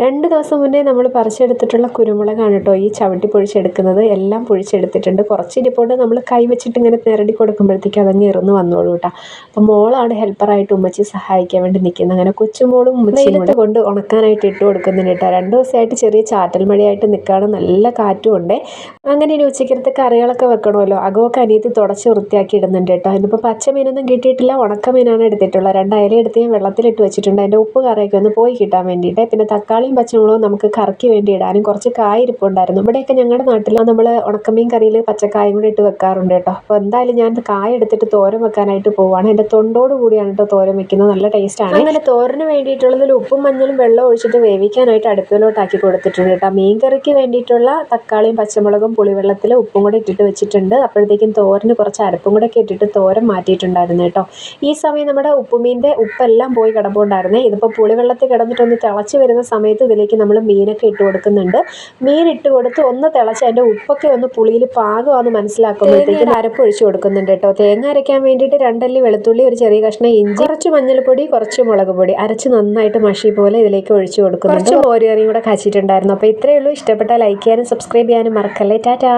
2 ദിവസം മുന്നേ നമ്മൾ പറിച്ചെടുത്തിട്ടുള്ള കുരുമുളകാണ് കേട്ടോ ഈ ചവിട്ടി പൊഴിച്ചെടുക്കുന്നത്. എല്ലാം പൊഴിച്ചെടുത്തിട്ടുണ്ട്. കുറച്ച് ഇരിപ്പുണ്ട്. നമ്മൾ കൈ വെച്ചിട്ട് ഇങ്ങനെ തിരടി കൊടുക്കുമ്പോഴത്തേക്കും അതങ്ങ് ഇറന്ന് വന്നോളൂ കേട്ടോ. അപ്പോൾ മോളാണ് ഹെൽപ്പറായിട്ട് ഉമ്മച്ചി സഹായിക്കാൻ വേണ്ടി നിൽക്കുന്നത്. അങ്ങനെ കൊച്ചുമോളും ഉമ്മച്ചിയും കൂടെ കൊണ്ട് ഉണക്കാനായിട്ട് ഇട്ട് കൊടുക്കുന്നുണ്ട് കേട്ടോ. 2 ദിവസമായിട്ട് ചെറിയ ചാറ്റൽ മഴയായിട്ട് നിൽക്കുകയാണ്. നല്ല കാറ്റും ഉണ്ട്. അങ്ങനെ ഇനി ഉച്ചക്കലത്തെ കറികളൊക്കെ വെക്കണമല്ലോ. അകമൊക്കെ അനിയത്തി തുടച്ച് വൃത്തിയാക്കി ഇടുന്നുണ്ട് കേട്ടോ. ഇതിപ്പോൾ പച്ചമീനൊന്നും കിട്ടിയിട്ടില്ല. ഉണക്കമീനാണ് എടുത്തിട്ടുള്ളത്. 2 അയല എടുത്ത് ഞാൻ വെള്ളത്തിലിട്ട് വെച്ചിട്ടുണ്ട്. അതിൻ്റെ ഉപ്പ് കറിയൊക്കെ ഒന്ന് പോയി കിട്ടാൻ വേണ്ടിയിട്ട്. പിന്നെ തക്കാളിയും പച്ചമുളകും നമുക്ക് കറിക്ക് വേണ്ടി ഇടാനും കുറച്ച് കായ ഇരിപ്പുണ്ടായിരുന്നു. ഇവിടെയൊക്കെ ഞങ്ങളുടെ നാട്ടിൽ നമ്മൾ ഉണക്കമീൻ കറിയിൽ പച്ചക്കായും കൂടി ഇട്ട് വെക്കാറുണ്ട് കേട്ടോ. അപ്പോൾ എന്തായാലും ഞാൻ കായ എടുത്തിട്ട് തോരൻ വെക്കാനായിട്ട് പോവുകയാണ്. എൻ്റെ തൊണ്ടോട് കൂടിയാണ് കേട്ടോ തോരൻ വെക്കുന്നത്. നല്ല ടേസ്റ്റാണ്. അങ്ങനെ തോരന് വേണ്ടിയിട്ടുള്ളതിൽ ഉപ്പും മഞ്ഞളും വെള്ളം ഒഴിച്ചിട്ട് വേവിക്കാനായിട്ട് അടുപ്പിലോട്ടാക്കി കൊടുത്തിട്ടുണ്ട് കേട്ടോ. മീൻ കറിക്ക് വേണ്ടിയിട്ടുള്ള തക്കാളിയും പച്ചമുളകും പുളിവെള്ളത്തിൽ ഉപ്പും കൂടെ ഇട്ടിട്ട് വെച്ചിട്ടുണ്ട്. അപ്പോഴത്തേക്കും തോരന് കുറച്ച് അരപ്പും കൂടെ ഒക്കെ ഇട്ടിട്ട് തോരൻ മാറ്റിയിട്ടുണ്ടായിരുന്നു കേട്ടോ. ഈ സമയം നമ്മുടെ ഉപ്പുമീൻ്റെ ഉപ്പെല്ലാം പോയി കിടപ്പുണ്ടായിരുന്നേ. ഇതിപ്പോൾ പുളിവെള്ളത്തിൽ കിടന്നിട്ടൊന്ന് തിളച്ച് വരുന്ന സമയത്ത് ഇതിലേക്ക് നമ്മൾ മീനൊക്കെ ഇട്ട് കൊടുക്കുന്നുണ്ട്. മീൻ ഇട്ട് കൊടുത്ത് ഒന്ന് തിളച്ച് അതിൻ്റെ ഉപ്പൊക്കെ ഒന്ന് പുളിയിൽ പാകമാണെന്ന് മനസ്സിലാക്കുമ്പോഴത്തേക്കും അരപ്പ് ഒഴിച്ച് കൊടുക്കുന്നുണ്ട് കേട്ടോ. തേങ്ങ അരയ്ക്കാൻ വേണ്ടിയിട്ട് 2 അല്ലി വെളുത്തുള്ളി, ഒരു ചെറിയ കഷ്ണം ഇഞ്ചി, കുറച്ച് മഞ്ഞൾപ്പൊടി, കുറച്ച് മുളക് പൊടി അരച്ച് നന്നായിട്ട് മഷി പോലെ ഇതിലേക്ക് ഒഴിച്ച് കൊടുക്കുന്നുണ്ട്. കുറച്ച് മോര് കറിയും കൂടെ കാച്ചിട്ടുണ്ടായിരുന്നു. അപ്പോൾ ഇത്രയേ ഉള്ളൂ. ഇഷ്ടപ്പെട്ടാൽ ലൈക്ക് ചെയ്യാനും സബ്സ്ക്രൈബ് ചെയ്യാനും മറക്കല്ലേ. ടാറ്റാ.